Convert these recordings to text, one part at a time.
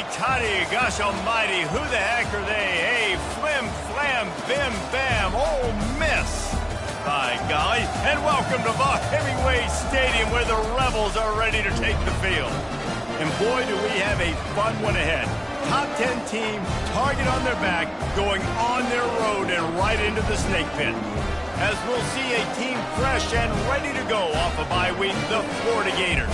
Tutty, tutty, gosh almighty, who the heck are they? Hey, flim, flam, bim, bam, Ole Miss. By golly, and welcome to Buck Hemingway Stadium where the Rebels are ready to take the field. And boy, do we have a fun one ahead. Top 10 team, target on their back, going on their road and right into the snake pit. As we'll see a team fresh and ready to go off a bye week, the Florida Gators.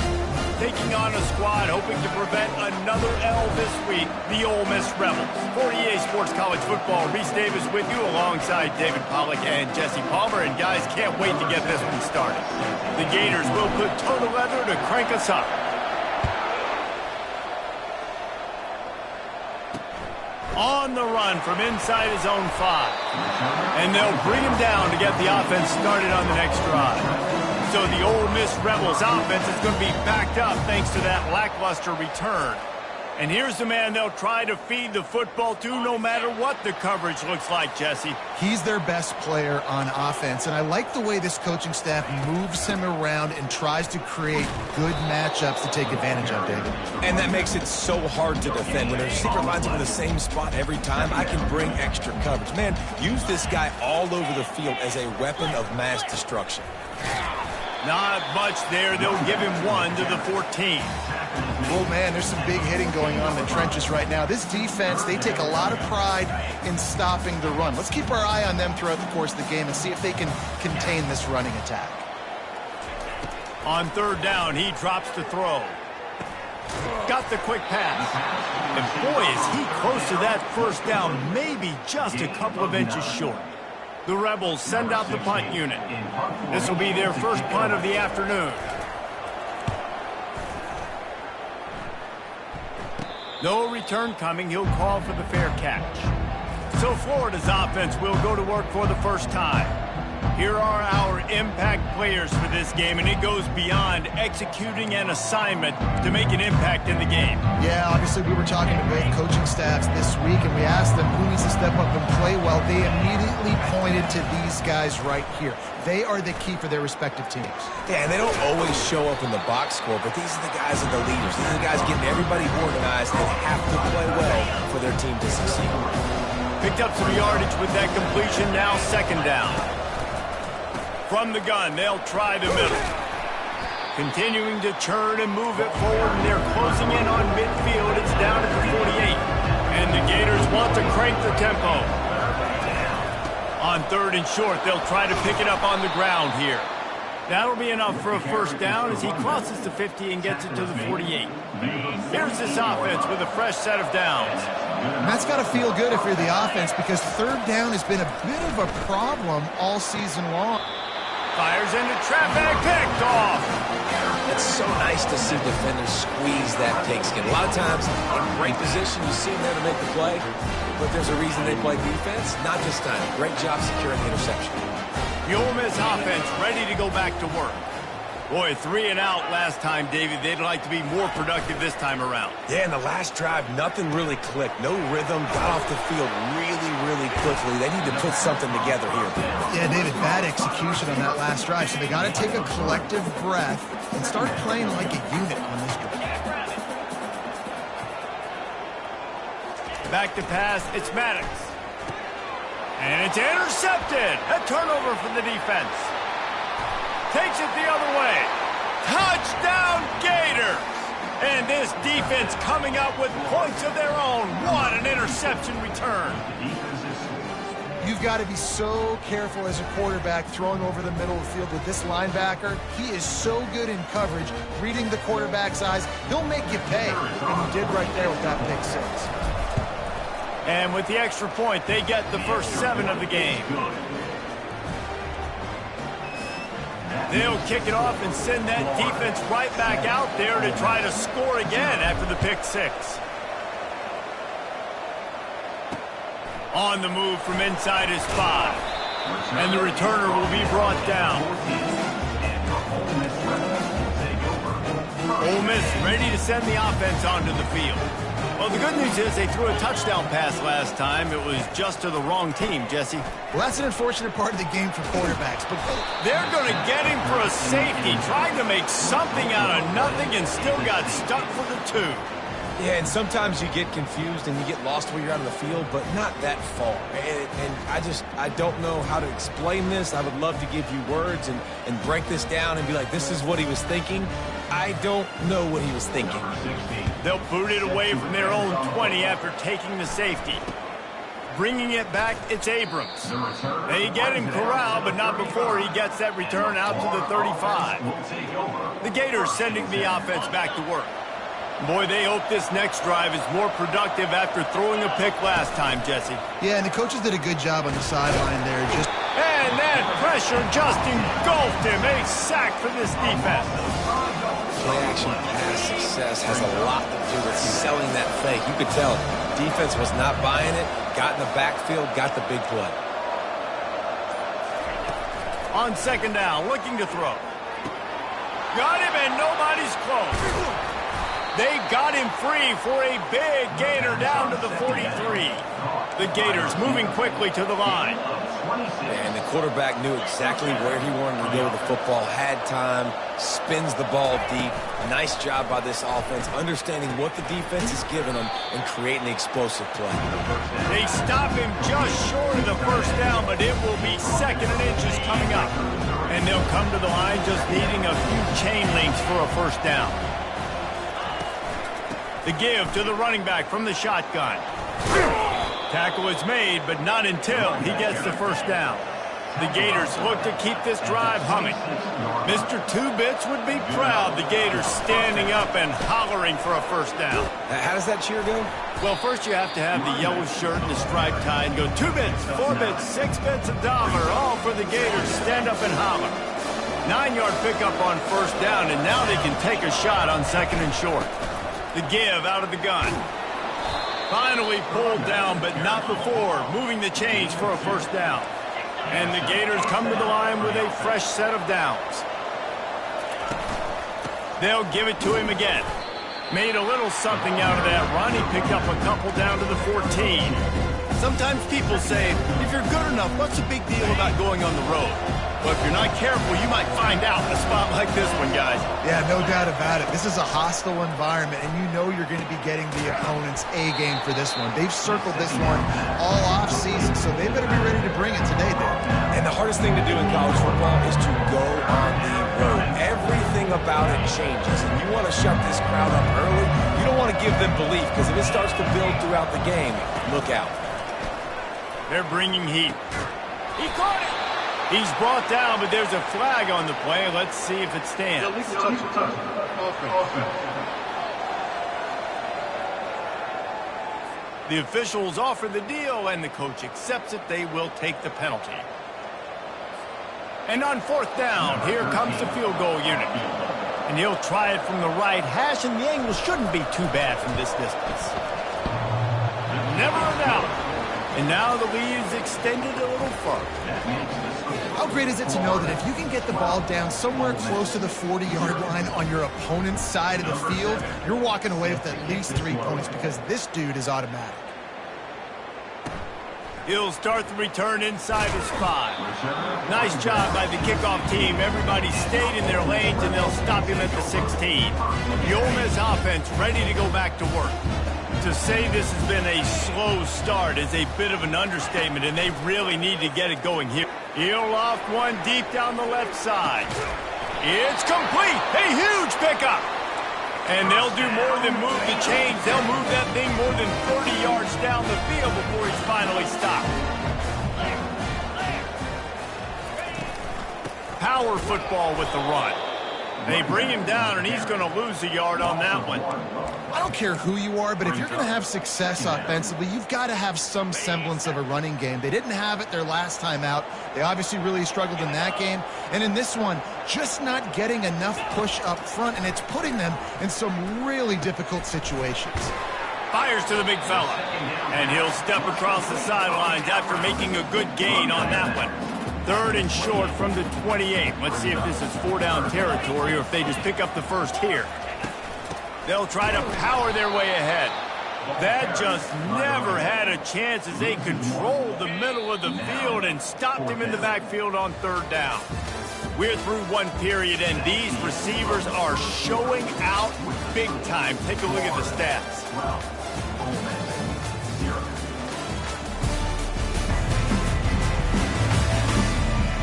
Taking on a squad hoping to prevent another L this week, the Ole Miss Rebels. For EA Sports College Football, Reese Davis with you alongside David Pollack and Jesse Palmer. And guys, can't wait to get this one started. The Gators will put total leather to crank us up. On the run from inside his own 5. And they'll bring him down to get the offense started on the next drive. So the Ole Miss Rebels offense is going to be backed up thanks to that lackluster return. And here's the man they'll try to feed the football to no matter what the coverage looks like, Jesse. He's their best player on offense, and I like the way this coaching staff moves him around and tries to create good matchups to take advantage of, David. And that makes it so hard to defend. When their secret lines up in the same spot every time, I can bring extra coverage. Man, use this guy all over the field as a weapon of mass destruction. Not much there. They'll give him 1 to the 14. Oh, man, there's some big hitting going on in the trenches right now. This defense, they take a lot of pride in stopping the run. Let's keep our eye on them throughout the course of the game and see if they can contain this running attack. On third down, he drops to throw. Got the quick pass. And boy, is he close to that first down, maybe just a couple of inches short. The Rebels send out the punt unit. This will be their first punt of the afternoon. No return coming. He'll call for the fair catch. So Florida's offense will go to work for the first time. Here are our impact players for this game, and it goes beyond executing an assignment to make an impact in the game. Yeah, obviously we were talking to both coaching staffs this week, and we asked them who needs to step up and play well. They immediately pointed to these guys right here. They are the key for their respective teams. Yeah, and they don't always show up in the box score, but these are the guys that are the leaders. These are the guys getting everybody organized and have to play well for their team to succeed. Picked up some yardage with that completion, now second down. From the gun, they'll try the middle. Continuing to churn and move it forward, and they're closing in on midfield. It's down at the 48. And the Gators want to crank the tempo. On third and short, they'll try to pick it up on the ground here. That'll be enough for a first down as he crosses the 50 and gets it to the 48. Here's this offense with a fresh set of downs. And that's got to feel good if you're the offense, because third down has been a bit of a problem all season long. Fires into traffic, picked off. It's so nice to see defenders squeeze that pigskin. A lot of times, in great position, you see them there to make the play, but there's a reason they play defense. Not this time. Great job securing the interception. The Ole Miss offense ready to go back to work. Boy, 3 and out last time, David. They'd like to be more productive this time around. Yeah, in the last drive, nothing really clicked. No rhythm, got off the field really, really quickly. They need to put something together here. Yeah, David, bad execution on that last drive. So they got to take a collective breath and start playing like a unit on this drive. Back to pass, it's Maddox. And it's intercepted. A turnover for the defense. Takes it the other way. Touchdown, Gators! And this defense coming up with points of their own. What an interception return. You've got to be so careful as a quarterback throwing over the middle of the field with this linebacker. He is so good in coverage, reading the quarterback's eyes. He'll make you pay, and he did right there with that pick 6. And with the extra point, they get the first 7 of the game. They'll kick it off and send that defense right back out there to try to score again after the pick 6. On the move from inside his 5. And the returner will be brought down. Ole Miss ready to send the offense onto the field. Well, the good news is they threw a touchdown pass last time. It was just to the wrong team, Jesse. Well, that's an unfortunate part of the game for quarterbacks. But they're going to get him for a safety, trying to make something out of nothing and still got stuck for the 2. Yeah, and sometimes you get confused and you get lost where you're out of the field, but not that far. And I don't know how to explain this. I would love to give you words and break this down and be like, this is what he was thinking. I don't know what he was thinking. They'll boot it away from their own 20 after taking the safety. Bringing it back, it's Abrams. They get him corralled, but not before he gets that return out to the 35. The Gators sending the offense back to work. Boy, they hope this next drive is more productive after throwing a pick last time, Jesse. Yeah, and the coaches did a good job on the sideline there. And that pressure just engulfed him. A sack for this defense. Play-action pass success has a lot to do with selling that fake. You could tell defense was not buying it, got in the backfield, got the big play. On second down, looking to throw. Got him, and nobody's close. They got him free for a big gainer down to the 43. The Gators moving quickly to the line. And the quarterback knew exactly where he wanted to go with the football, had time, spins the ball deep. Nice job by this offense, understanding what the defense is giving them and creating the explosive play. They stop him just short of the first down, but it will be second and inches coming up. And they'll come to the line just needing a few chain links for a first down. The give to the running back from the shotgun. Tackle is made, but not until he gets the first down. The Gators look to keep this drive humming. Mr. Two Bits would be proud. The Gators standing up and hollering for a first down. How does that cheer go? Well, first you have to have the yellow shirt and the striped tie and go 2 bits, 4 bits, 6 bits, $1, all for the Gators. Stand up and holler. 9-yard pickup on first down, and now they can take a shot on second and short. The give out of the gun. Finally pulled down, but not before moving the chains for a first down. And the Gators come to the line with a fresh set of downs. They'll give it to him again. Made a little something out of that run. He picked up a couple down to the 14. Sometimes people say, if you're good enough, what's the big deal about going on the road? Well, if you're not careful, you might find out in a spot like this one, guys. Yeah, no doubt about it. This is a hostile environment, and you know you're going to be getting the opponent's A-game for this one. They've circled this one all off-season, so they better be ready to bring it today, then. And the hardest thing to do in college football is to go on the road. Everything about it changes, and you want to shut this crowd up early. You don't want to give them belief, because if it starts to build throughout the game, look out. They're bringing heat. He caught it. He's brought down, but there's a flag on the play. Let's see if it stands. The officials offer the deal, and the coach accepts it. They will take the penalty. And on fourth down, here comes the field goal unit. And he'll try it from the right hash, and the angle shouldn't be too bad from this distance. Never a doubt. And now the lead is extended a little further. How great is it to know that if you can get the ball down somewhere close to the 40-yard line on your opponent's side of the field, you're walking away with at least 3 points because this dude is automatic. He'll start the return inside his 5. Nice job by the kickoff team. Everybody stayed in their lanes, and they'll stop him at the 16. The Ole Miss offense ready to go back to work. To say this has been a slow start is a bit of an understatement, and they really need to get it going here. He'll loft one deep down the left side. It's complete. A huge pickup. And they'll do more than move the chains. They'll move that thing more than 30 yards down the field before he's finally stopped. Power football with the run. They bring him down, and he's going to lose a yard on that one. I don't care who you are, but if you're going to have success offensively, you've got to have some semblance of a running game. They didn't have it their last time out. They obviously really struggled in that game. And in this one, just not getting enough push up front, and it's putting them in some really difficult situations. Fires to the big fella. And he'll step across the sidelines after making a good gain on that one. Third and short from the 28. Let's see if this is 4-down territory or if they just pick up the first here. They'll try to power their way ahead. That just never had a chance as they controlled the middle of the field and stopped him in the backfield on third down. We're through one period, and these receivers are showing out big time. Take a look at the stats.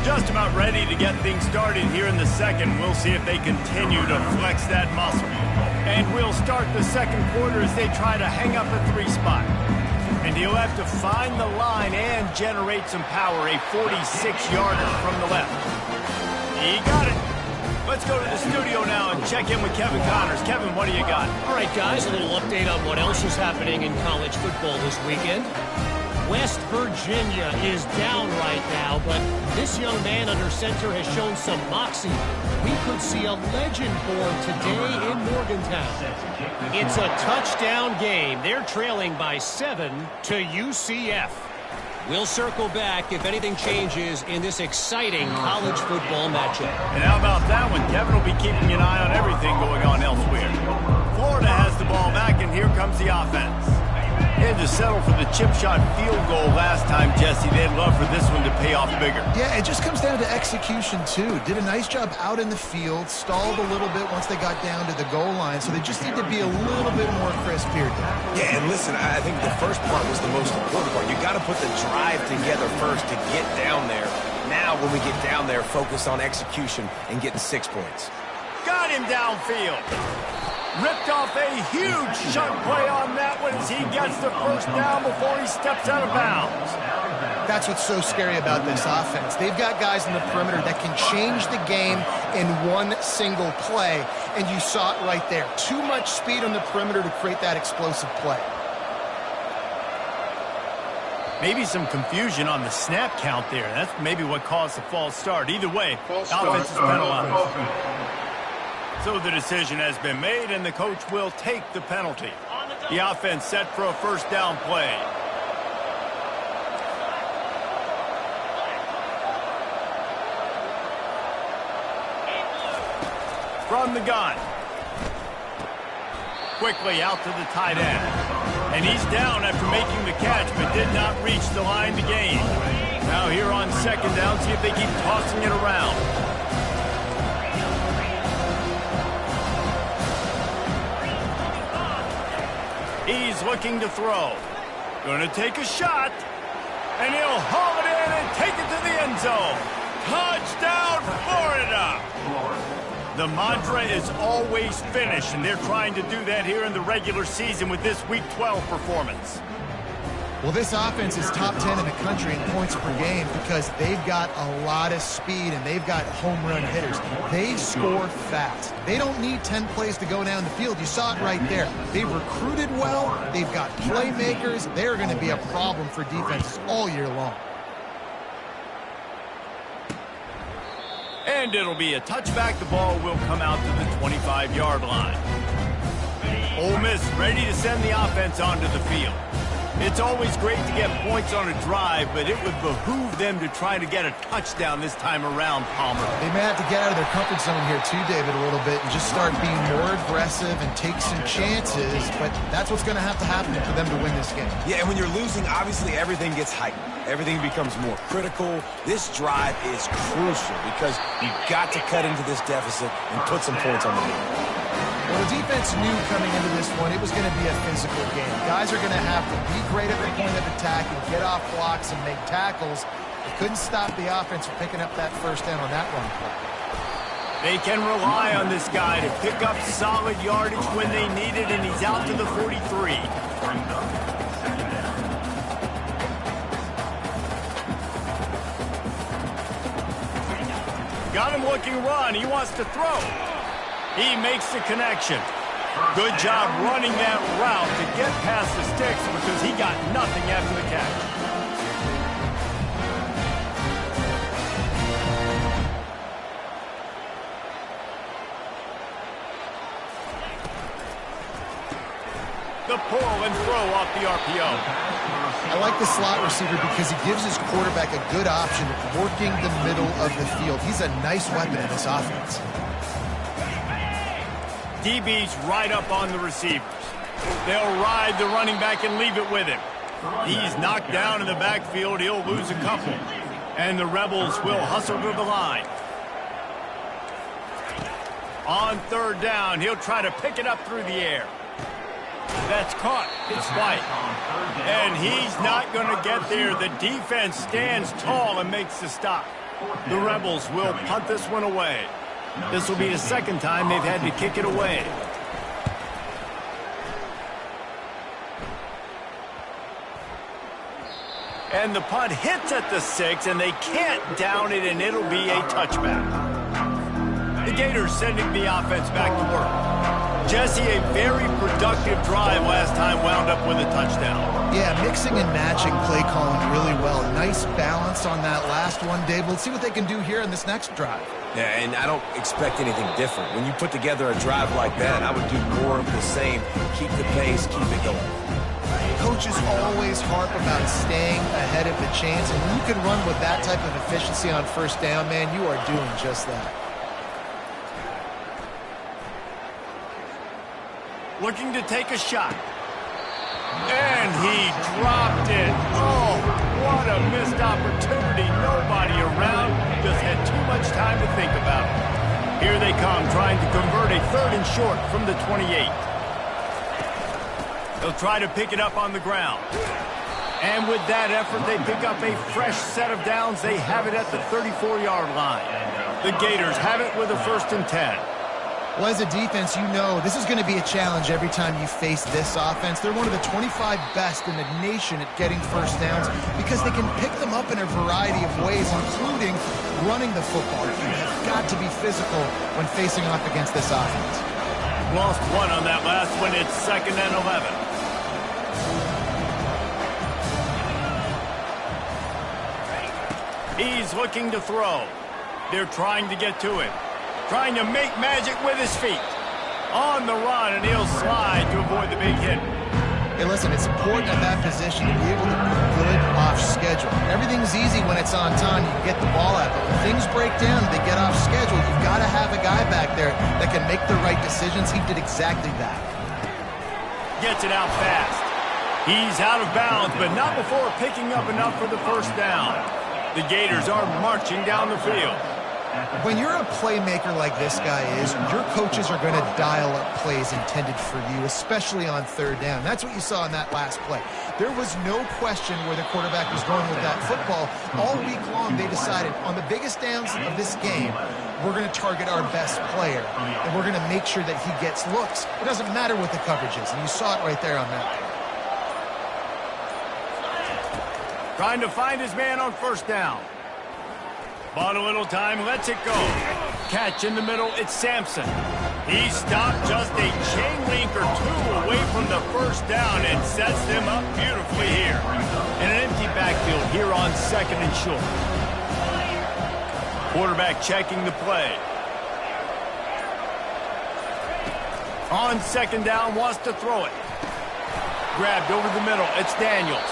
Just about ready to get things started here in the second. We'll see if they continue to flex that muscle. And we'll start the second quarter as they try to hang up a 3 spot. And he'll have to find the line and generate some power, a 46-yarder from the left. He got it. Let's go to the studio now and check in with Kevin Connors. Kevin, what do you got? All right, guys, a little update on what else is happening in college football this weekend. West Virginia is down right now, but this young man under center has shown some moxie. We could see a legend born today in Morgantown. It's a touchdown game. They're trailing by 7 to UCF. We'll circle back if anything changes in this exciting college football matchup. And how about that one? Kevin will be keeping an eye on everything going on elsewhere. Florida has the ball back, and here comes the offense. They had to settle for the chip shot field goal last time, Jesse. They'd love for this one to pay off bigger. Yeah, it just comes down to execution, too. Did a nice job out in the field, stalled a little bit once they got down to the goal line, so they just need to be a little bit more crisp here. Yeah, and listen, I think the first part was the most important part. You got to put the drive together first to get down there. Now, when we get down there, focus on execution and getting 6 points. Got him downfield. Ripped off a huge chunk play on that one as he gets the first down before he steps out of bounds. That's what's so scary about this offense. They've got guys in the perimeter that can change the game in one single play, and you saw it right there. Too much speed on the perimeter to create that explosive play. Maybe some confusion on the snap count there. That's maybe what caused the false start. Either way, offense is penalized. So the decision has been made, and the coach will take the penalty. The offense set for a first down play. From the gun. Quickly out to the tight end. And he's down after making the catch, but did not reach the line to gain. Now here on second down, see if they keep tossing it around. He's looking to throw. Going to take a shot. And he'll haul it in and take it to the end zone. Touchdown, Florida! The mantra is always finish, and they're trying to do that here in the regular season with this Week 12 performance. Well, this offense is top 10 in the country in points per game because they've got a lot of speed and they've got home run hitters. They score fast. They don't need 10 plays to go down the field. You saw it right there. They've recruited well. They've got playmakers. They're going to be a problem for defenses all year long. And it'll be a touchback. The ball will come out to the 25-yard line. Ole Miss ready to send the offense onto the field. It's always great to get points on a drive, but it would behoove them to try to get a touchdown this time around, Palmer. They may have to get out of their comfort zone here too, David, a little bit and just start being more aggressive and take some chances, but that's what's going to happen for them to win this game. Yeah, and when you're losing, obviously everything gets heightened. Everything becomes more critical. This drive is crucial because you've got to cut into this deficit and put some points on the board. Well, the defense knew coming into this one it was going to be a physical game. Guys are going to have to be great at the point of attack and get off blocks and make tackles. They couldn't stop the offense from picking up that first down on that run play. They can rely on this guy to pick up solid yardage when they need it, and he's out to the 43. Got him looking run. He wants to throw. He makes the connection. Good job running that route to get past the sticks because he got nothing after the catch. The pull and throw off the RPO. I like the slot receiver because he gives his quarterback a good option of working the middle of the field. He's a nice weapon in this offense. DB's right up on the receivers. They'll ride the running back and leave it with him. He's knocked down in the backfield. He'll lose a couple. And the Rebels will hustle to the line. On third down, he'll try to pick it up through the air. That's caught. It's White. And he's not going to get there. The defense stands tall and makes the stop. The Rebels will punt this one away. This will be the second time they've had to kick it away. And the punt hits at the 6, and they can't down it, and it'll be a touchback. The Gators sending the offense back to work. Jesse, a very productive drive last time wound up with a touchdown. Yeah, mixing and matching play calling really well. Nice balance on that last one, Dave. We'll see what they can do here in this next drive. Yeah, and I don't expect anything different. When you put together a drive like that, I would do more of the same. Keep the pace, keep it going. Coaches always harp about staying ahead of the chains, and when you can run with that type of efficiency on first down, man, you are doing just that. Looking to take a shot. And he dropped it. Oh, what a missed opportunity. Nobody around. Just had too much time to think about it. Here they come, trying to convert a 3rd and short from the 28. They'll try to pick it up on the ground. And with that effort, they pick up a fresh set of downs. They have it at the 34-yard line. The Gators have it with a 1st and 10. Well, as a defense, you know this is going to be a challenge every time you face this offense. They're one of the 25 best in the nation at getting first downs because they can pick them up in a variety of ways, including running the football. You have got to be physical when facing off against this offense. Lost one on that last one. It's 2nd and 11. He's looking to throw. They're trying to get to it. Trying to make magic with his feet. On the run, and he'll slide to avoid the big hit. Hey, listen, it's important at that position to be able to be good off schedule. Everything's easy when it's on time. You can get the ball out. But when things break down, they get off schedule. You've got to have a guy back there that can make the right decisions. He did exactly that. Gets it out fast. He's out of bounds, but not before picking up enough for the 1st down. The Gators are marching down the field. When you're a playmaker like this guy is, your coaches are going to dial up plays intended for you, especially on 3rd down. That's what you saw in that last play. There was no question where the quarterback was going with that football. All week long, they decided on the biggest downs of this game, we're going to target our best player, and we're going to make sure that he gets looks. It doesn't matter what the coverage is, and you saw it right there on that. Trying to find his man on 1st down. Bought a little time, lets it go. Catch in the middle, it's Sampson. He stopped just a chain link or 2 away from the 1st down and sets them up beautifully here. And an empty backfield here on 2nd and short. Quarterback checking the play. On 2nd down, wants to throw it. Grabbed over the middle, it's Daniels.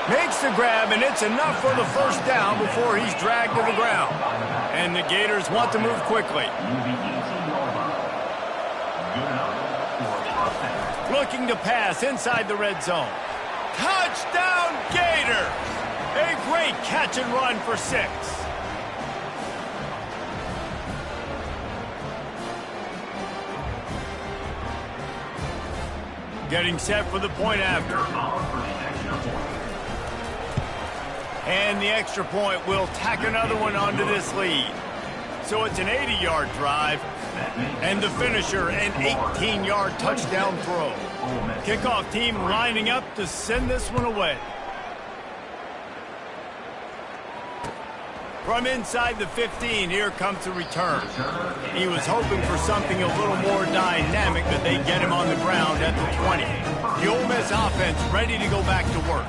Makes the grab, and it's enough for the 1st down before he's dragged to the ground. And the Gators want to move quickly. Looking to pass inside the red zone. Touchdown, Gator! A great catch and run for 6. Getting set for the point after. And the extra point will tack another one onto this lead. So it's an 80-yard drive. And the finisher, an 18-yard touchdown throw. Kickoff team lining up to send this one away. From inside the 15, here comes the return. He was hoping for something a little more dynamic, but they get him on the ground at the 20. The Ole Miss offense ready to go back to work.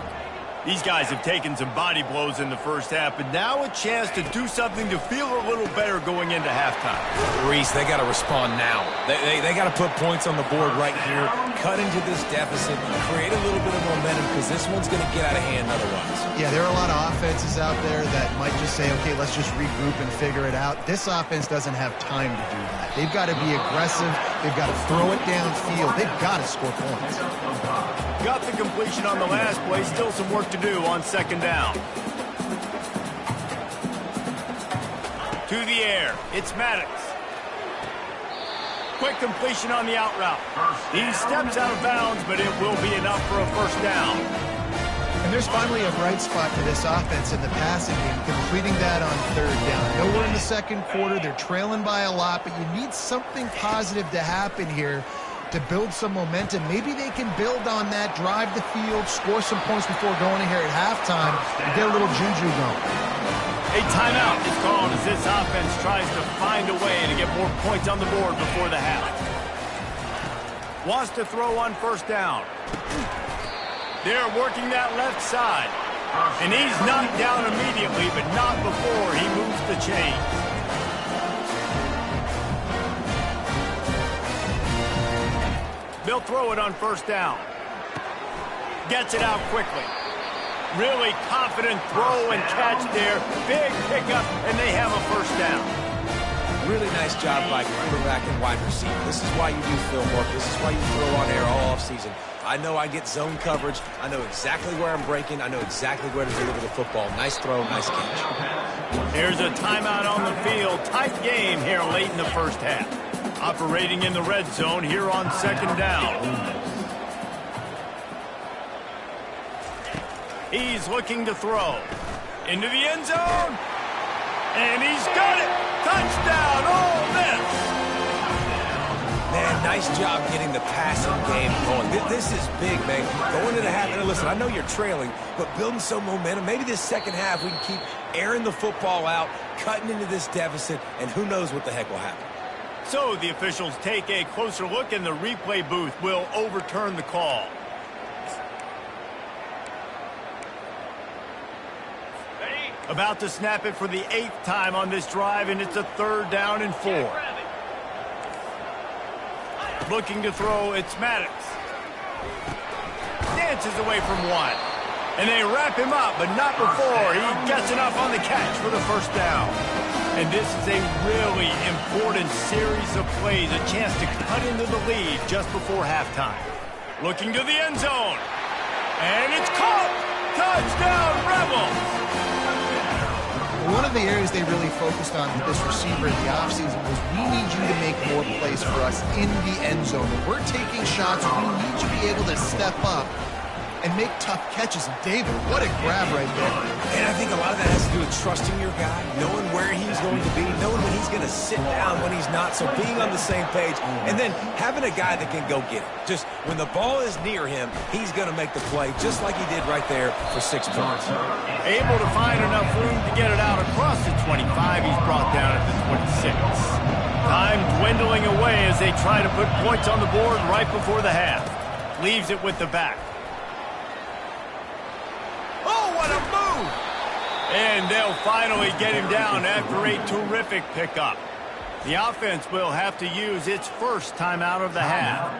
These guys have taken some body blows in the first half, but now a chance to do something to feel a little better going into halftime. Reese, they got to respond now. They got to put points on the board right here, cut into this deficit, create a little bit of momentum because this one's going to get out of hand otherwise. Yeah, there are a lot of offenses out there that might just say, okay, let's just regroup and figure it out. This offense doesn't have time to do that. They've got to be aggressive. They've got to throw it downfield. They've got to score points. Got the completion on the last play. Still some work to do on 2nd down. To the air. It's Maddox. Quick completion on the out route. He steps out of bounds, but it will be enough for a first down. And there's finally a bright spot to this offense in the passing game, completing that on third down. Nowhere in the second quarter. They're trailing by a lot, but you need something positive to happen here to build some momentum. Maybe they can build on that, drive the field, score some points before going in here at halftime and get a little juju going. A timeout is called as this offense tries to find a way to get more points on the board before the half. Wants to throw on first down. They're working that left side. And he's knocked down immediately, but not before he moves the chains. They'll throw it on first down. Gets it out quickly. Really confident throw and catch there. Big pickup, and they have a first down. Really nice job by quarterback and wide receiver. This is why you do film work. This is why you throw on air all offseason. I know I get zone coverage. I know exactly where I'm breaking. I know exactly where to deliver the football. Nice throw, nice catch. Here's a timeout on the field. Tight game here late in the first half. Operating in the red zone here on second down. He's looking to throw. Into the end zone. And he's got it. Touchdown, Ole Miss. Man, nice job getting the passing game going. This is big, man. Going to the half. And listen, I know you're trailing, but building some momentum. Maybe this second half we can keep airing the football out, cutting into this deficit, and who knows what the heck will happen. So the officials take a closer look, and the replay booth will overturn the call. About to snap it for the 8th time on this drive, and it's a third down and 4. Looking to throw, it's Maddox. Dances away from one. And they wrap him up, but not before he gets enough on the catch for the first down. And this is a really important series of plays, a chance to cut into the lead just before halftime. Looking to the end zone. And it's caught! Touchdown, Rebels! One of the areas they really focused on with this receiver in the offseason was we need you to make more plays for us in the end zone. When we're taking shots, we need you to be able to step up and make tough catches. And David, what a grab right there. And I think a lot of that has to do with trusting your guy, knowing where he's going to be, knowing when he's going to sit down, when he's not. So being on the same page, and then having a guy that can go get it. Just when the ball is near him, he's going to make the play, just like he did right there for 6 points. Able to find enough room to get it out across the 25. He's brought down at the 26. Time dwindling away as they try to put points on the board right before the half. Leaves it with the back. Oh, what a move! And they'll finally get him down after a terrific pickup. The offense will have to use its first timeout of the half.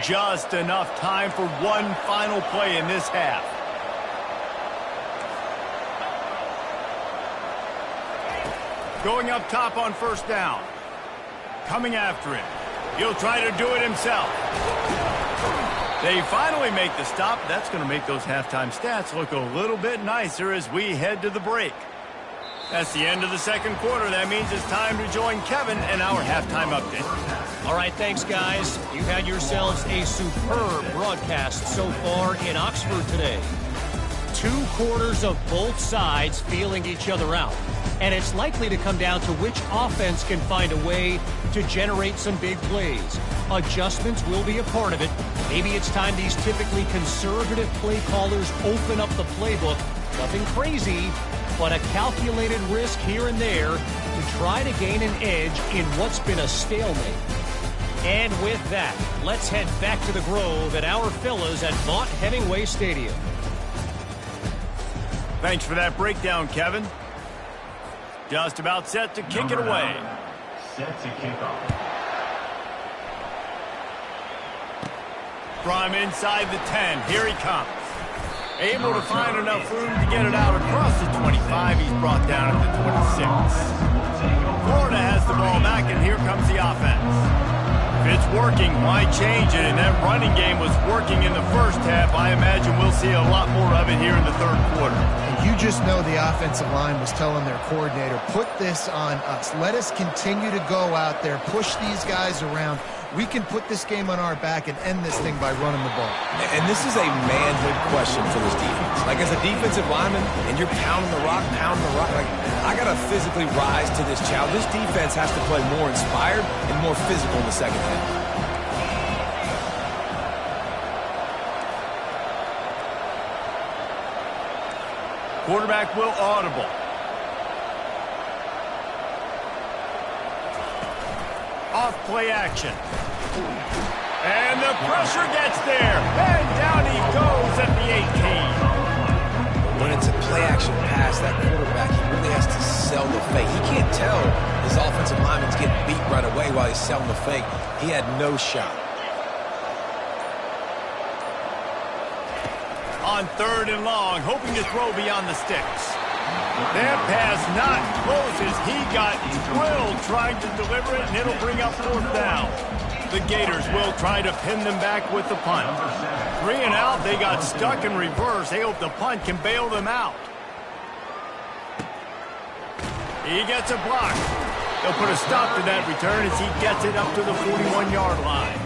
Just enough time for one final play in this half. Going up top on first down. Coming after him. He'll try to do it himself. They finally make the stop. That's going to make those halftime stats look a little bit nicer as we head to the break. That's the end of the second quarter. That means it's time to join Kevin and our halftime update. All right, thanks, guys. You've had yourselves a superb broadcast so far in Oxford today. 2 quarters of both sides feeling each other out. And it's likely to come down to which offense can find a way to generate some big plays. Adjustments will be a part of it. Maybe it's time these typically conservative play callers open up the playbook. Nothing crazy, but a calculated risk here and there to try to gain an edge in what's been a stalemate. And with that, let's head back to the Grove at our fellas at Vaught Hemingway Stadium. Thanks for that breakdown, Kevin. Just about set to kick it away. Set to kick off. From inside the 10, here he comes. Able to find enough room to get it out across the 25. He's brought down at the 26. Florida has the ball back, and here comes the offense. Fits working. Why change it? And that running game was working in the first half. I imagine we'll see a lot more of it here in the third quarter. And you just know the offensive line was telling their coordinator, put this on us. Let us continue to go out there, push these guys around. We can put this game on our back and end this thing by running the ball. And this is a manhood question for this defense. Like, as a defensive lineman, and you're pounding the rock, like, I got to physically rise to this challenge. This defense has to play more inspired and more physical in the second half. Quarterback will audible. Off play action. And the pressure gets there. And down he goes at the 18. When it's a play action pass, that quarterback, he really has to sell the fake. He can't tell his offensive lineman's getting beat right away while he's selling the fake. He had no shot. On 3rd and long, hoping to throw beyond the sticks. That pass not close as he got drilled trying to deliver it, and it'll bring up 4th down. The Gators will try to pin them back with the punt. 3 and out, they got stuck in reverse. They hope the punt can bail them out. He gets a block. They'll put a stop to that return as he gets it up to the 41-yard line.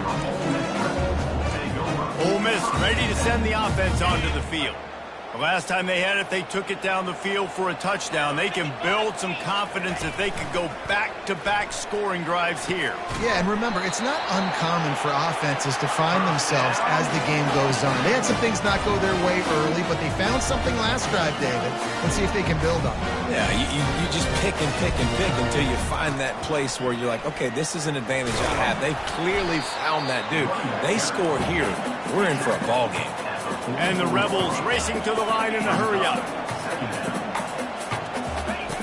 Ole Miss ready to send the offense onto the field. The last time they had it, they took it down the field for a touchdown. They can build some confidence that they could go back-to-back scoring drives here. Yeah, and remember, it's not uncommon for offenses to find themselves as the game goes on. They had some things not go their way early, but they found something last drive, David. Let's see if they can build on it. Yeah, you just pick and pick and pick until you find that place where you're like, okay, this is an advantage I have. They clearly found that dude. They score here. We're in for a ball game. And the Rebels racing to the line in a hurry-up.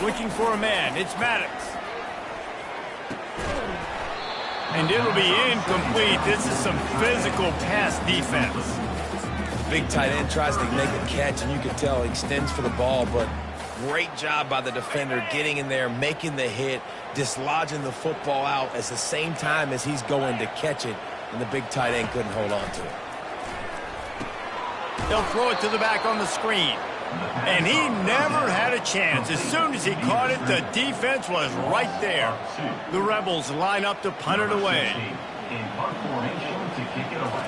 Looking for a man. It's Maddox. And it'll be incomplete. This is some physical pass defense. Big tight end tries to make a catch, and you can tell he extends for the ball, but great job by the defender getting in there, making the hit, dislodging the football out at the same time as he's going to catch it, and the big tight end couldn't hold on to it. They'll throw it to the back on the screen. And he never had a chance. As soon as he caught it, the defense was right there. The Rebels line up to punt it away. In punt formation to kick it away.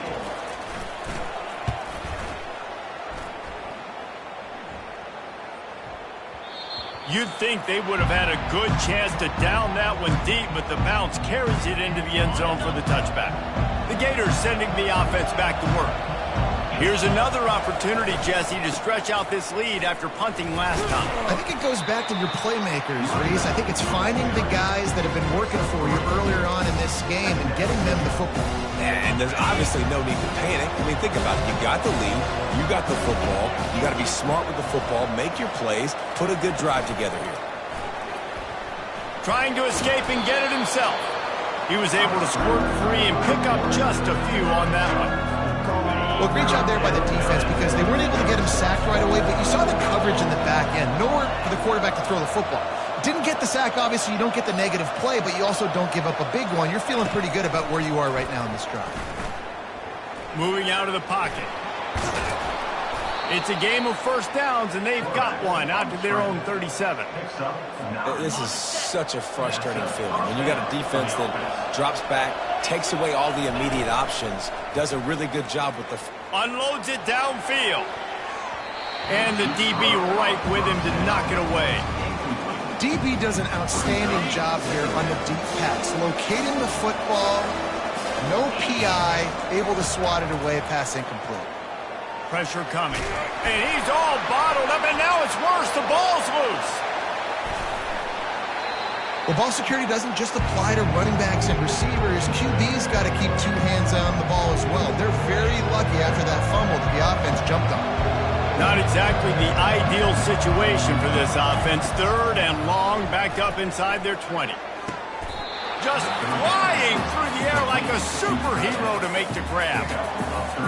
You'd think they would have had a good chance to down that one deep, but the bounce carries it into the end zone for the touchback. The Gators sending the offense back to work. Here's another opportunity, Jesse, to stretch out this lead after punting last time. I think it goes back to your playmakers, Reese. I think it's finding the guys that have been working for you earlier on in this game and getting them the football. And there's obviously no need to panic. I mean, think about it. You got the lead. You got the football. You got to be smart with the football. Make your plays. Put a good drive together here. Trying to escape and get it himself. He was able to squirt free and pick up just a few on that one. Well, great job there by the defense because they weren't able to get him sacked right away, but you saw the coverage in the back end. Nowhere for the quarterback to throw the football. Didn't get the sack, obviously. You don't get the negative play, but you also don't give up a big one. You're feeling pretty good about where you are right now in this drive. Moving out of the pocket. It's a game of first downs, and they've got one out to their own 37. This is such a frustrating feeling. When you got a defense that drops back, takes away all the immediate options, does a really good job with the... Unloads it downfield. And the DB right with him to knock it away. DB does an outstanding job here on the deep pass. Locating the football, no PI, able to swat it away, pass incomplete. Pressure coming. And he's all bottled up, and now it's worse. The ball's loose. Well, ball security doesn't just apply to running backs and receivers. QB's got to keep two hands on the ball as well. They're very lucky after that fumble that the offense jumped on. Not exactly the ideal situation for this offense. 3rd and long, backed up inside their 20. Just flying through the air like like a superhero to make the grab.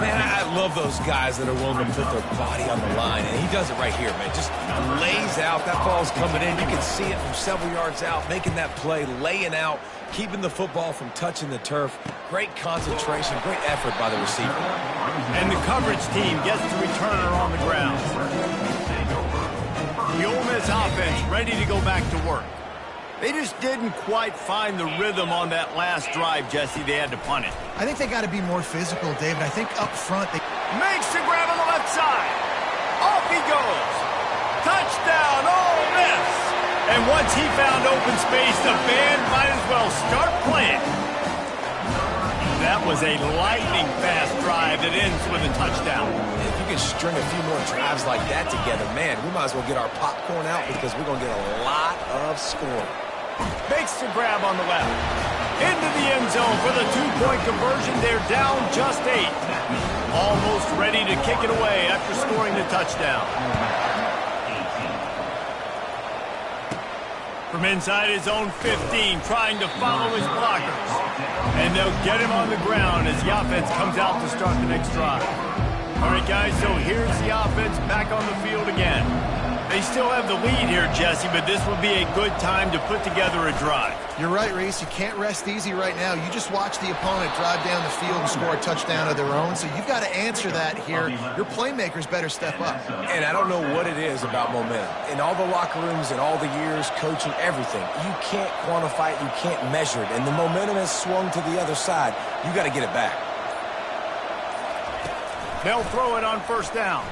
Man, I love those guys that are willing to put their body on the line, and he does it right here, man. Just lays out. That ball's coming in. You can see it from several yards out, making that play, laying out, keeping the football from touching the turf. Great concentration, great effort by the receiver. And the coverage team gets the returner on the ground. The Ole Miss offense ready to go back to work. They just didn't quite find the rhythm on that last drive, Jesse. They had to punt it. I think they got to be more physical, David. I think up front they... Makes the grab on the left side. Off he goes. Touchdown, Ole Miss. And once he found open space, the band might as well start playing. That was a lightning-fast drive that ends with a touchdown. If you can string a few more drives like that together, man, we might as well get our popcorn out because we're going to get a lot of scoring. Makes the grab on the left. Into the end zone for the two-point conversion. They're down just 8. Almost ready to kick it away after scoring the touchdown. From inside his own 15, trying to follow his blockers. And they'll get him on the ground as the offense comes out to start the next drive. All right, guys, so here's the offense back on the field again. They still have the lead here, Jesse, but this would be a good time to put together a drive. You're right, Reese. You can't rest easy right now. You just watch the opponent drive down the field and score a touchdown of their own, so you've got to answer that here. Your playmakers better step up. And I don't know what it is about momentum. In all the locker rooms and all the years, coaching, everything, you can't quantify it, you can't measure it, and the momentum has swung to the other side. You got to get it back. They'll throw it on first down.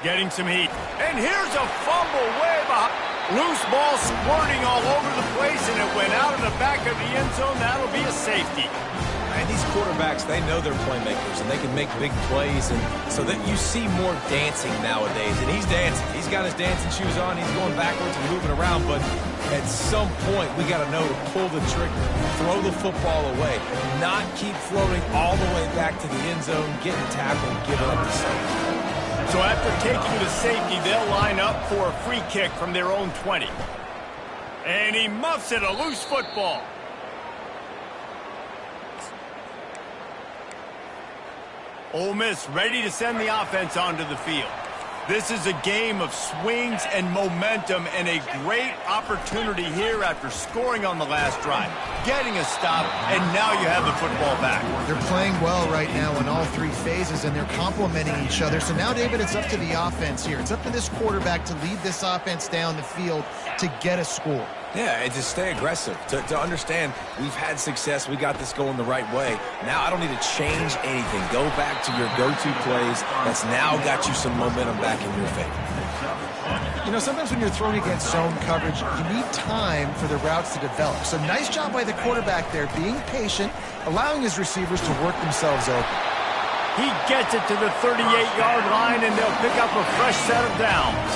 Getting some heat. And here's a fumble way behind. Loose ball squirting all over the place, and it went out of the back of the end zone. That'll be a safety. And these quarterbacks, they know they're playmakers, and they can make big plays, and so that you see more dancing nowadays. And he's dancing. He's got his dancing shoes on. He's going backwards and moving around, but at some point, we got to know to pull the trigger, throw the football away, not keep floating all the way back to the end zone, getting tackled, giving up the safety. So after taking the safety, they'll line up for a free kick from their own 20. And he muffs it, a loose football. Ole Miss ready to send the offense onto the field. This is a game of swings and momentum, and a great opportunity here after scoring on the last drive, getting a stop, and now you have the football back. They're playing well right now in all 3 phases, and they're complementing each other. So now, David, it's up to the offense here. It's up to this quarterback to lead this offense down the field to get a score. Yeah, and just stay aggressive. To understand we've had success, we got this going the right way. Now I don't need to change anything. Go back to your go-to plays. That's now got you some momentum back in your favor. You know, sometimes when you're throwing against zone coverage, you need time for the routes to develop. So nice job by the quarterback there, being patient, allowing his receivers to work themselves open. He gets it to the 38-yard line, and they'll pick up a fresh set of downs.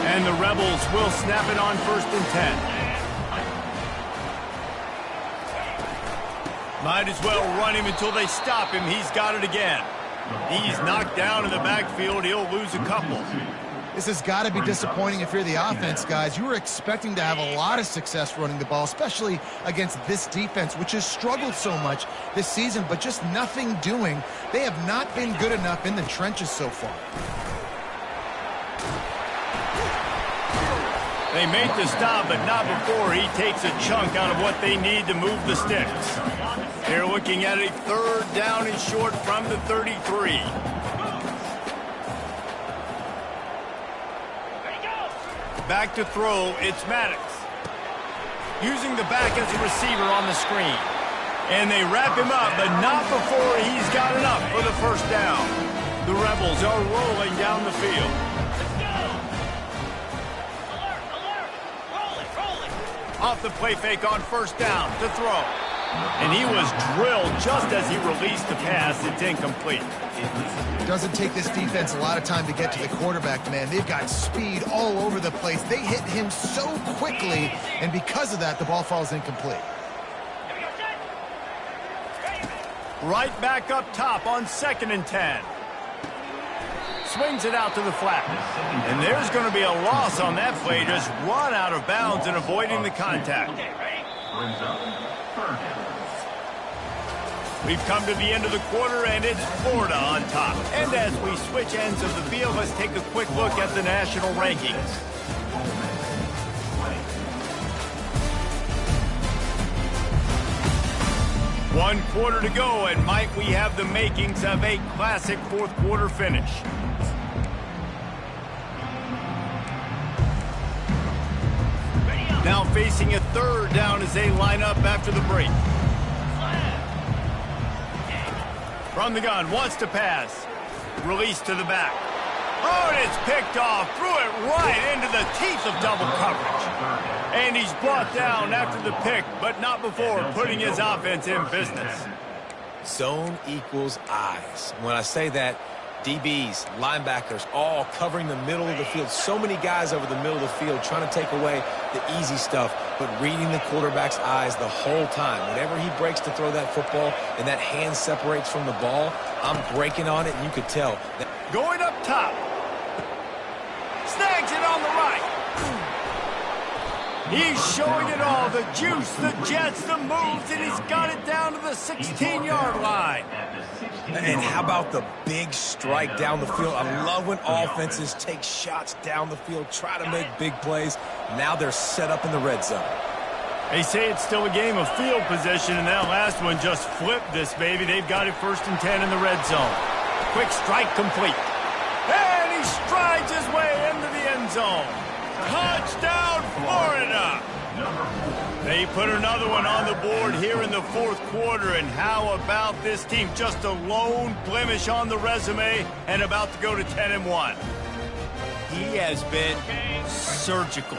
And the Rebels will snap it on 1st and 10. Might as well run him until they stop him. He's got it again. He's knocked down in the backfield. He'll lose a couple. This has got to be disappointing if you're the offense, guys. You were expecting to have a lot of success running the ball, especially against this defense, which has struggled so much this season, but just nothing doing. They have not been good enough in the trenches so far. They make the stop, but not before he takes a chunk out of what they need to move the sticks. They're looking at a 3rd down and short from the 33. Back to throw, it's Maddox. Using the back as a receiver on the screen. And they wrap him up, but not before he's got enough for the 1st down. The Rebels are rolling down the field. Off the play fake on 1st down to throw. And he was drilled just as he released the pass. It's incomplete. It doesn't take this defense a lot of time to get to the quarterback, man. They've got speed all over the place. They hit him so quickly, and because of that, the ball falls incomplete. Right back up top on 2nd and 10. Swings it out to the flat. And there's going to be a loss on that play. Just run out of bounds and avoiding the contact. We've come to the end of the quarter, and it's Florida on top. And as we switch ends of the field, let's take a quick look at the national rankings. One quarter to go, and might we have the makings of a classic fourth quarter finish. Now facing a third down as they line up after the break. From the gun, wants to pass. Release to the back. Oh, and it's picked off. Threw it right into the teeth of double coverage. And he's brought down after the pick, but not before putting his offense in business. Zone equals eyes. When I say that, DBs, linebackers, all covering the middle of the field. So many guys over the middle of the field trying to take away the easy stuff, but reading the quarterback's eyes the whole time. Whenever he breaks to throw that football and that hand separates from the ball, I'm breaking on it, and you could tell. Going up top. Snags it on the right. He's showing it all, the juice, the jets, the moves, and he's got it down to the 16-yard line. And how about the big strike down the field? I love when offenses take shots down the field, try to make big plays. Now they're set up in the red zone. They say it's still a game of field position, and that last one just flipped this baby. They've got it 1st and 10 in the red zone. Quick strike complete. And he strides his way into the end zone. Touchdown, Florida! They put another one on the board here in the fourth quarter, and how about this team? Just a lone blemish on the resume and about to go to 10-1. He has been surgical.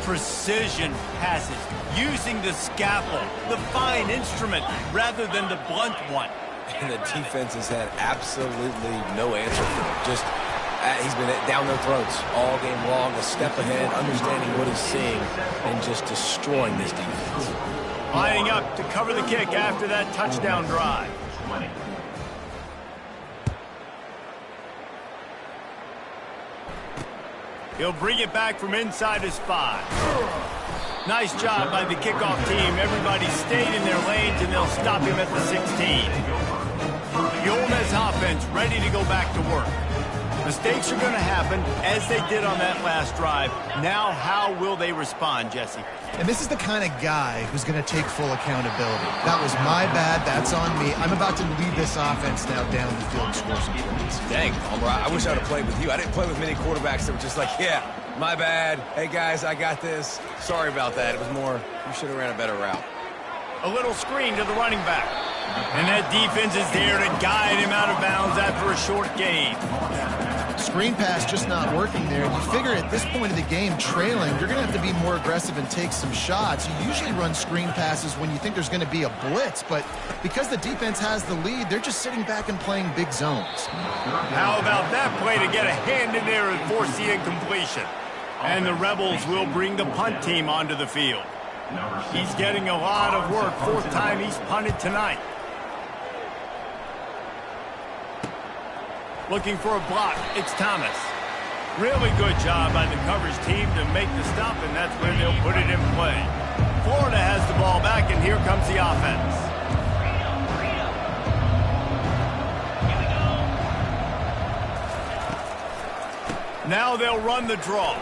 Precision passes, using the scalpel, the fine instrument, rather than the blunt one. And the defense has had absolutely no answer for him. Just he's been down their throats all game long, a step ahead, understanding what he's seeing, and just destroying this defense. Lining up to cover the kick after that touchdown drive. He'll bring it back from inside his 5. Nice job by the kickoff team. Everybody stayed in their lanes, and they'll stop him at the 16. The Ole Miss offense ready to go back to work. Mistakes are going to happen, as they did on that last drive. Now, how will they respond, Jesse? And this is the kind of guy who's going to take full accountability. That was my bad. That's on me. I'm about to lead this offense now down the field and score some points. Dang, Homer, I wish I would have played with you. I didn't play with many quarterbacks that were just like, yeah, my bad. Hey, guys, I got this. Sorry about that. It was more, you should have ran a better route. A little screen to the running back. And that defense is there to guide him out of bounds after a short gain. Screen pass just not working there. You figure at this point of the game, trailing, you're going to have to be more aggressive and take some shots. You usually run screen passes when you think there's going to be a blitz, but because the defense has the lead, they're just sitting back and playing big zones. How about that play to get a hand in there and force the incompletion? And the Rebels will bring the punt team onto the field. He's getting a lot of work. 4th time he's punted tonight. Looking for a block. It's Thomas. Really good job by the coverage team to make the stop, and that's where they'll put it in play. Florida has the ball back, and here comes the offense. Now they'll run the draw.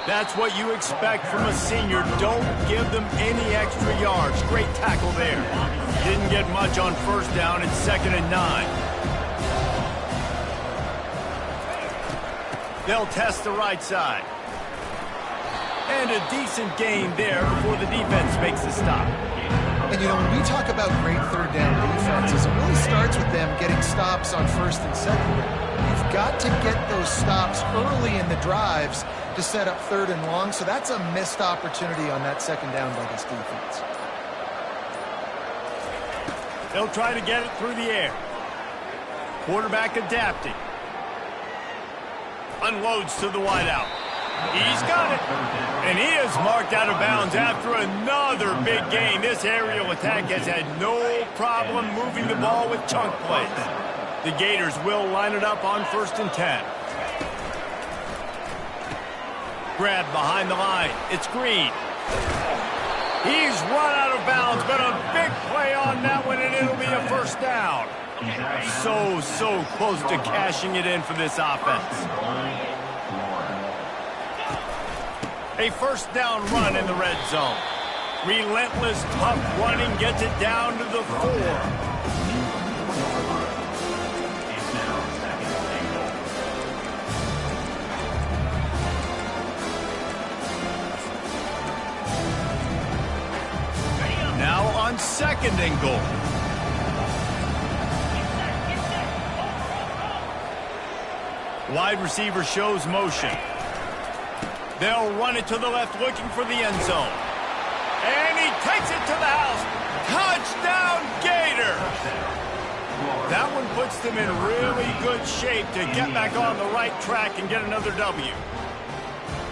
That's what you expect from a senior. Don't give them any extra yards. Great tackle there. Didn't get much on 1st down. It's 2nd and 9. They'll test the right side. And a decent gain there before the defense makes the stop. And, you know, when we talk about great 3rd down defenses, it really starts with them getting stops on 1st and 2nd. You've got to get those stops early in the drives to set up 3rd and long, so that's a missed opportunity on that 2nd down by this defense. They'll try to get it through the air. Quarterback adapting. Unloads to the wideout. He's got it. And he is marked out of bounds after another big gain. This aerial attack has had no problem moving the ball with chunk plays. The Gators will line it up on 1st and 10. Grab behind the line. It's Green. He's run out of bounds, but a big play on that one first down. So close to cashing it in for this offense. A first down run in the red zone. Relentless, tough running gets it down to the 4. Now on second and goal. Wide receiver shows motion. They'll run it to the left looking for the end zone. And he takes it to the house. Touchdown, Gator! That one puts them in really good shape to get back on the right track and get another W.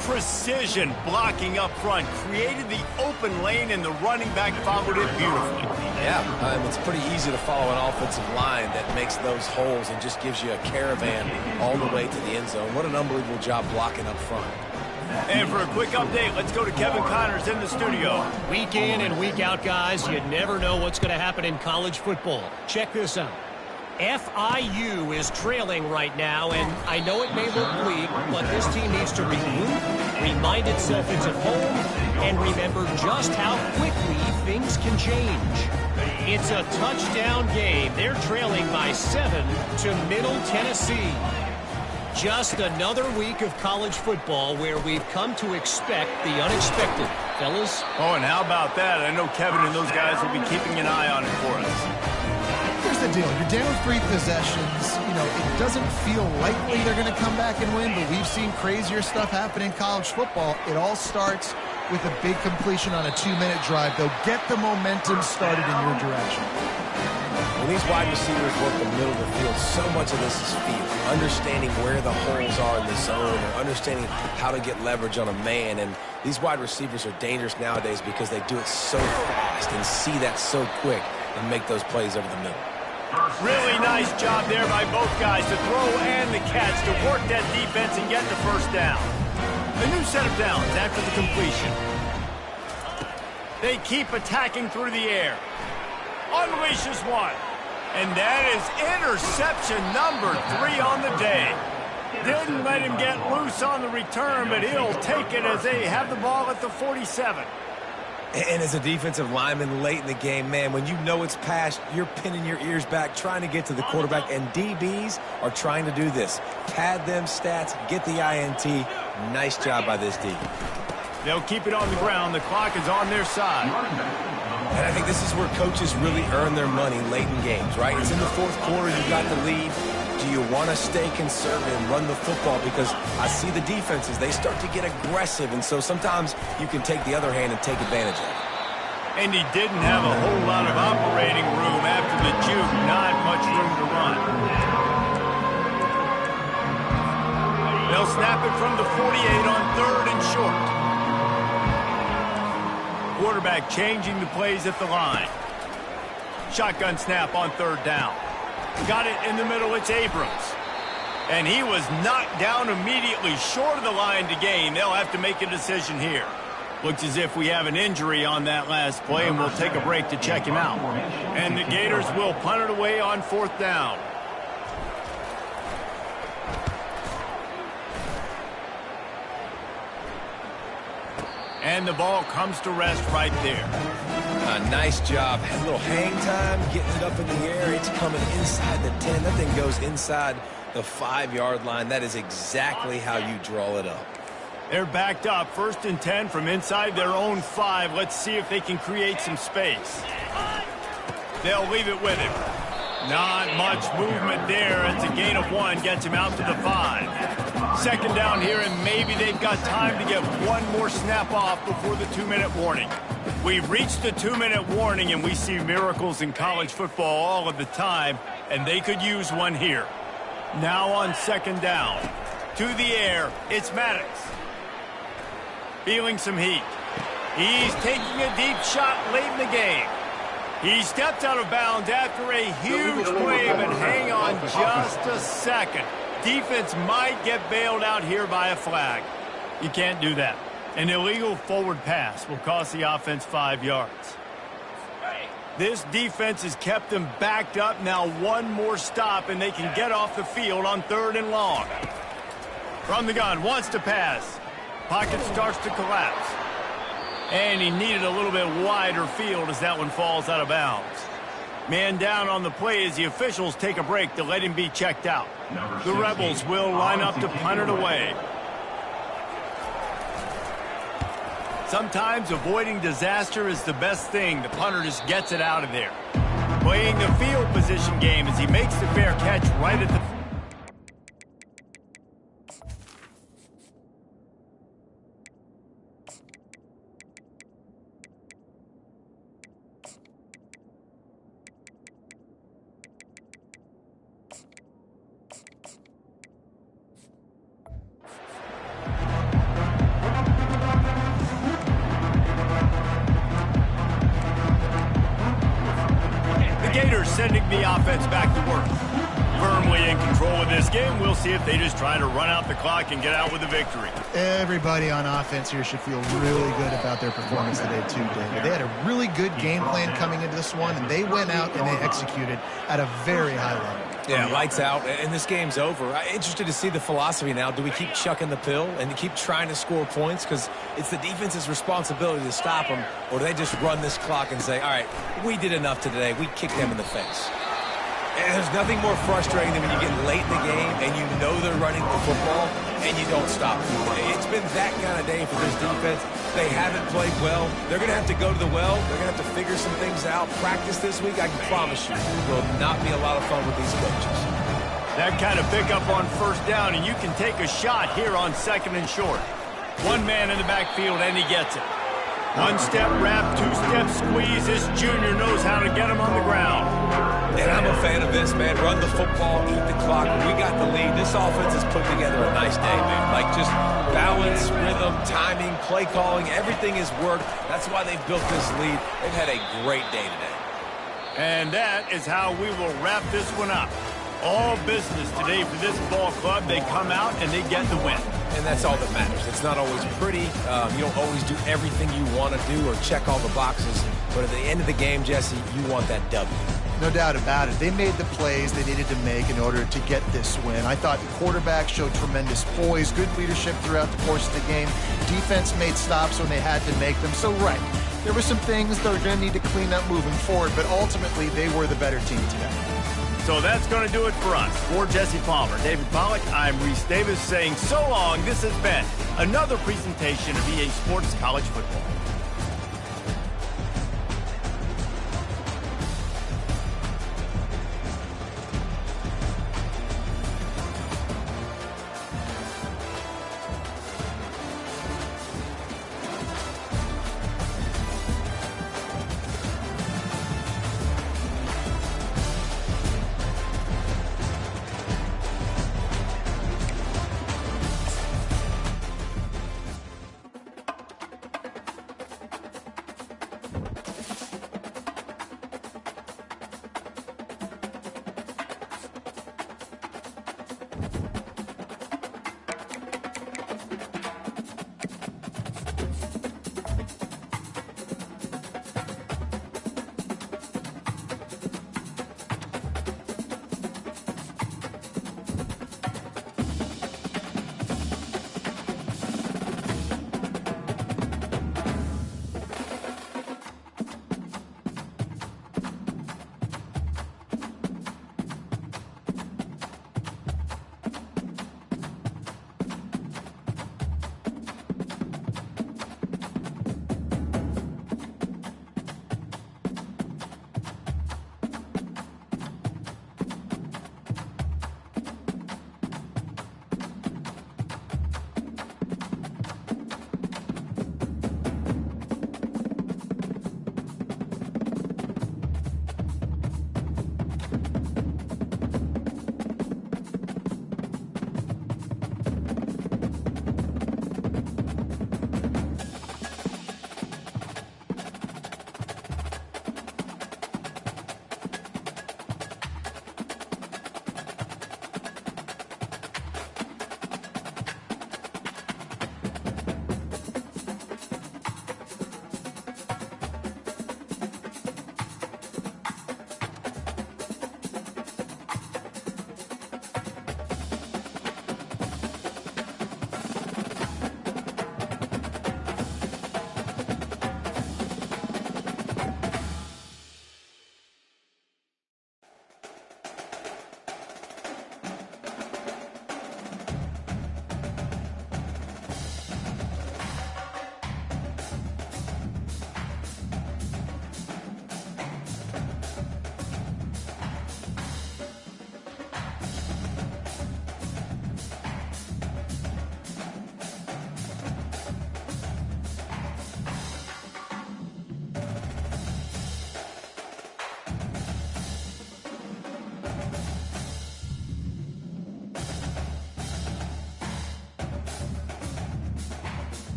Precision blocking up front created the open lane, and the running back followed it beautifully. Yeah, it's pretty easy to follow an offensive line that makes those holes and just gives you a caravan all the way to the end zone. What an unbelievable job blocking up front. And for a quick update, let's go to Kevin Connors in the studio. Week in and week out, guys, you never know what's going to happen in college football. Check this out. FIU is trailing right now, and I know it may look bleak, but this team needs to regroup, remind itself it's at home, and remember just how quickly things can change. It's a touchdown game. They're trailing by 7 to Middle Tennessee. Just another week of college football where we've come to expect the unexpected. Fellas? Oh, and how about that? I know Kevin and those guys will be keeping an eye on it for us. Here's the deal. You're down 3 possessions. You know, it doesn't feel likely they're going to come back and win, but we've seen crazier stuff happen in college football. It all starts with a big completion on a 2-minute drive. They'll get the momentum started in your direction. When these wide receivers work the middle of the field, so much of this is feel. Understanding where the holes are in the zone, or understanding how to get leverage on a man. And these wide receivers are dangerous nowadays because they do it so fast and see that so quick and make those plays over the middle. Really nice job there by both guys to throw and the catch to work that defense and get the first down. A new set of downs after the completion. They keep attacking through the air. Unleashes one. And that is interception number 3 on the day. Didn't let him get loose on the return, but he'll take it as they have the ball at the 47. And as a defensive lineman late in the game, man, when you know it's past, you're pinning your ears back, trying to get to the quarterback, and DBs are trying to do this. Pad them stats, get the INT. Nice job by this D. They'll keep it on the ground. The clock is on their side. And I think this is where coaches really earn their money late in games, right? It's in the fourth quarter, you got the lead. Do you want to stay conservative and run the football? Because I see the defenses, they start to get aggressive, and so sometimes you can take the other hand and take advantage of it. And he didn't have a whole lot of operating room after the juke. Not much room to run. They'll snap it from the 48 on 3rd and short. Quarterback changing the plays at the line. Shotgun snap on 3rd down. Got it in the middle, it's Abrams. And he was knocked down immediately short of the line to gain. They'll have to make a decision here. Looks as if we have an injury on that last play, and we'll take a break to check him out. And the Gators will punt it away on 4th down. And the ball comes to rest right there. Nice job. Had a little hang time, getting it up in the air. It's coming inside the 10. That thing goes inside the 5-yard line. That is exactly how you draw it up. They're backed up. 1st and 10 from inside their own 5. Let's see if they can create some space. They'll leave it with him. Not much movement there. It's a gain of 1. Gets him out to the 5. 2nd down here, and maybe they've got time to get one more snap off before the 2-minute warning. We've reached the 2-minute warning, and we see miracles in college football all of the time, and they could use one here. Now on 2nd down. To the air, it's Maddox. Feeling some heat. He's taking a deep shot late in the game. He stepped out of bounds after a huge play, but hang on just a second. Defense might get bailed out here by a flag. You can't do that. An illegal forward pass will cost the offense 5 yards. This defense has kept them backed up. Now one more stop, and they can get off the field on 3rd and long. From the gun, wants to pass. Pocket starts to collapse. And he needed a little bit wider field as that one falls out of bounds. Man down on the play as the officials take a break to let him be checked out. The Rebels will line up to punt it away. Sometimes avoiding disaster is the best thing. The punter just gets it out of there. Playing the field position game as he makes the fair catch right at the... Sending the offense back to work. Firmly in control of this game. We'll see if they just try to run out the clock and get out with a victory. Everybody on offense here should feel really good about their performance today too, David. They had a really good game plan coming into this one, and they went out and they executed at a very high level. Yeah, lights out, and this game's over. I'm interested to see the philosophy now. Do we keep chucking the pill and keep trying to score points? Because it's the defense's responsibility to stop them, or do they just run this clock and say, all right, we did enough today. We kicked them in the face. And there's nothing more frustrating than when you get late in the game and you know they're running the football and you don't stop them. It's been that kind of day for this defense. They haven't played well. They're going to have to go to the well. They're going to have to figure some things out. Practice this week, I can promise you, will not be a lot of fun with these coaches. That kind of pickup on 1st down, and you can take a shot here on 2nd and short. One man in the backfield, and he gets it. One-step wrap, two-step squeeze. This junior knows how to get him on the ground. And I'm a fan of this, man. Run the football, eat the clock. We got the lead. This offense has put together a nice day, man. Like just balance, rhythm, timing, play calling, everything has worked. That's why they've built this lead. They've had a great day today. And that is how we will wrap this one up. All business today for this ball club. They come out and they get the win. And that's all that matters. It's not always pretty. You don't always do everything you want to do or check all the boxes. But at the end of the game, Jesse, you want that W. No doubt about it. They made the plays they needed to make in order to get this win. I thought the quarterback showed tremendous poise, good leadership throughout the course of the game. Defense made stops when they had to make them. So, right, there were some things they're going to need to clean up moving forward, but ultimately they were the better team today. So that's going to do it for us. For Jesse Palmer, David Pollack, I'm Reese Davis saying so long. This has been another presentation of EA Sports College Football.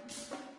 Miss.